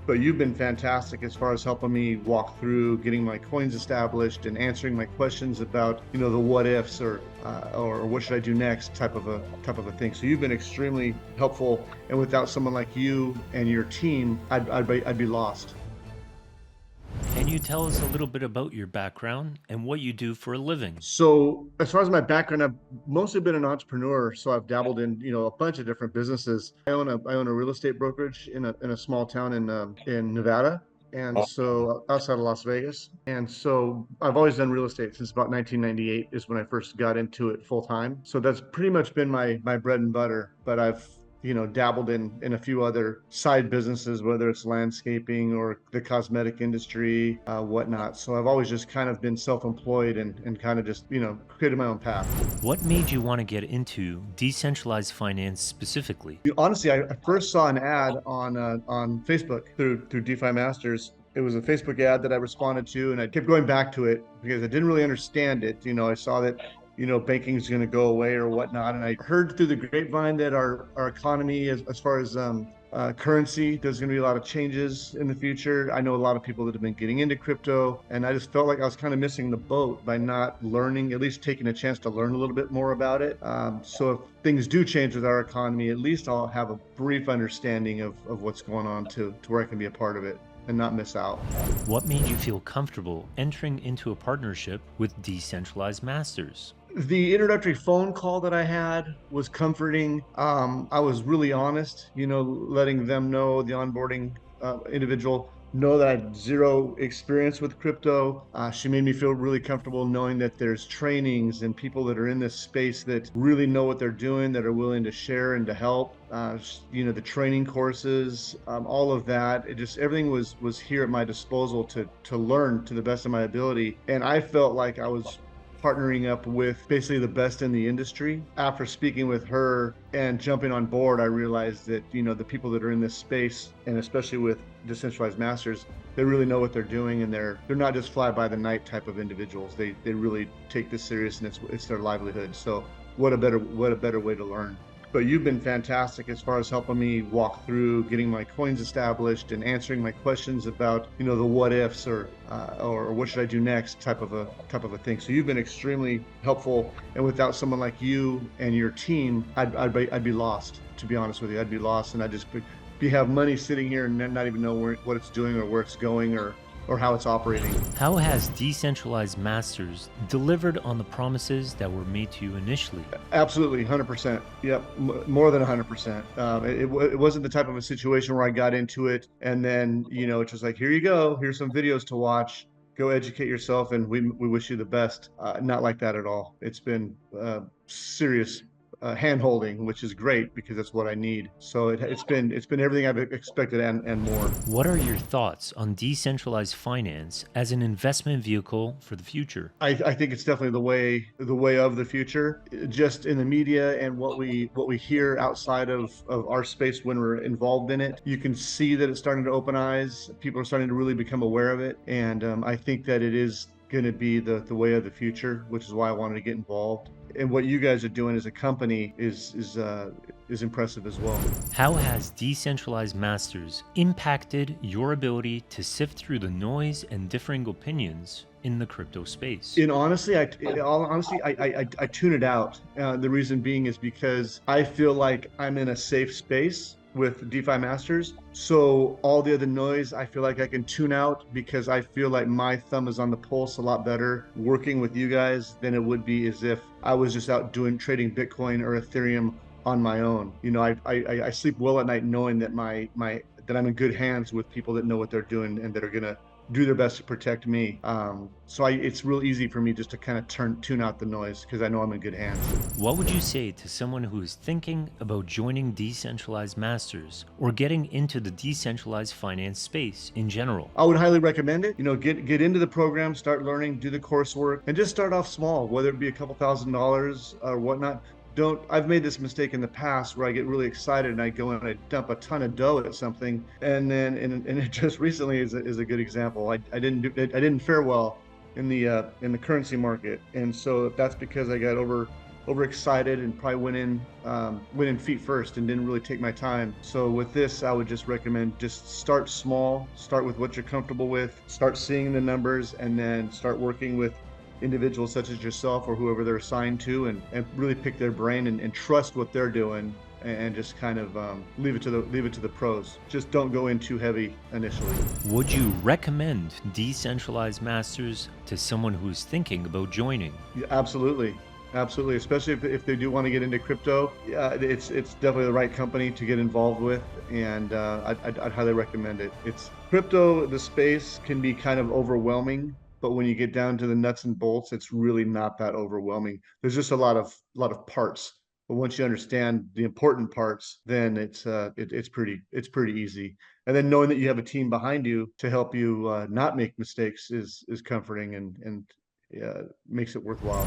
But you've been fantastic as far as helping me walk through getting my coins established and answering my questions about, the what ifs or what should I do next type of a thing. So you've been extremely helpful, and without someone like you and your team, I'd be lost. Can you tell us a little bit about your background and what you do for a living? So as far as my background, I've mostly been an entrepreneur. So I've dabbled in, a bunch of different businesses. I own a real estate brokerage in a small town in Nevada. And so outside of Las Vegas. And so I've always done real estate since about 1998 is when I first got into it full time. So that's pretty much been my bread and butter. But I've dabbled in a few other side businesses, whether it's landscaping or the cosmetic industry, whatnot. So I've always just kind of been self-employed and kind of just, created my own path. What made you want to get into decentralized finance specifically? Honestly, I first saw an ad on Facebook through DeFi Masters. It was a Facebook ad that I responded to, and I kept going back to it because I didn't really understand it. I saw that, banking is going to go away or whatnot, and I heard through the grapevine that our economy, as far as currency, there's going to be a lot of changes in the future. I know a lot of people that have been getting into crypto, and I just felt like I was kind of missing the boat by not learning, at least taking a chance to learn a little bit more about it. So if things do change with our economy, at least I'll have a brief understanding of what's going on to where I can be a part of it and not miss out. What made you feel comfortable entering into a partnership with Decentralized Masters? The introductory phone call that I had was comforting. I was really honest, letting them know, the onboarding individual, know that I had zero experience with crypto. She made me feel really comfortable knowing that there's trainings and people that are in this space that really know what they're doing, that are willing to share and to help. The training courses, all of that. Everything was here at my disposal to learn to the best of my ability. And I felt like I was partnering up with basically the best in the industry. After speaking with her and jumping on board, I realized that, the people that are in this space, and especially with Decentralized Masters, they really know what they're doing, and they're not just fly by the night type of individuals. They really take this serious, and it's their livelihood. So what a better way to learn. But you've been fantastic as far as helping me walk through getting my coins established and answering my questions about, the what ifs or what should I do next type of a thing. So you've been extremely helpful, and without someone like you and your team, I'd be lost. To be honest with you, I'd be lost, and I'd just have money sitting here and not even know what it's doing or where it's going or how it's operating. How has Decentralized Masters delivered on the promises that were made to you initially? Absolutely, 100%. Yep, more than 100%. It wasn't the type of a situation where I got into it and then, it's just like, here you go, here's some videos to watch, go educate yourself, and we wish you the best. Not like that at all. It's been serious hand-holding, which is great because that's what I need. So it's been everything I've expected and more. What are your thoughts on decentralized finance as an investment vehicle for the future? I think it's definitely the way of the future. Just in the media and what we hear outside of our space when we're involved in it, you can see that it's starting to open eyes. People are starting to really become aware of it, and I think that it is going to be the way of the future, which is why I wanted to get involved. And what you guys are doing as a company is impressive as well. How has Decentralized Masters impacted your ability to sift through the noise and differing opinions in the crypto space? I tune it out. The reason being is because I feel like I'm in a safe space with DeFi Masters. So all the other noise, I feel like I can tune out because I feel like my thumb is on the pulse a lot better working with you guys than it would be as if I was just out trading Bitcoin or Ethereum on my own. I sleep well at night knowing that that I'm in good hands with people that know what they're doing and that are gonna do their best to protect me. It's real easy for me just to kind of tune out the noise because I know I'm in good hands. What would you say to someone who is thinking about joining Decentralized Masters or getting into the decentralized finance space in general? I would highly recommend it. Get into the program, start learning, do the coursework, and just start off small, whether it be a couple $1,000s or whatnot. I've made this mistake in the past where I get really excited and I go and I dump a ton of dough at something, and then and it just recently is a good example. I didn't fare well in the currency market, and so that's because I got overexcited and probably went in feet first and didn't really take my time. So with this, I would just recommend just start small, start with what you're comfortable with, start seeing the numbers, and then start working with individuals such as yourself or whoever they're assigned to, and really pick their brain and trust what they're doing, and just kind of leave it to the pros. Just don't go in too heavy initially. Would you recommend Decentralized Masters to someone who's thinking about joining? Yeah, absolutely. Absolutely. Especially if they do want to get into crypto. Yeah, it's definitely the right company to get involved with. And I'd highly recommend it. It's crypto, the space can be kind of overwhelming, but when you get down to the nuts and bolts, it's really not that overwhelming. There's just a lot of parts. But once you understand the important parts, then it's pretty easy. And then knowing that you have a team behind you to help you not make mistakes is comforting and makes it worthwhile.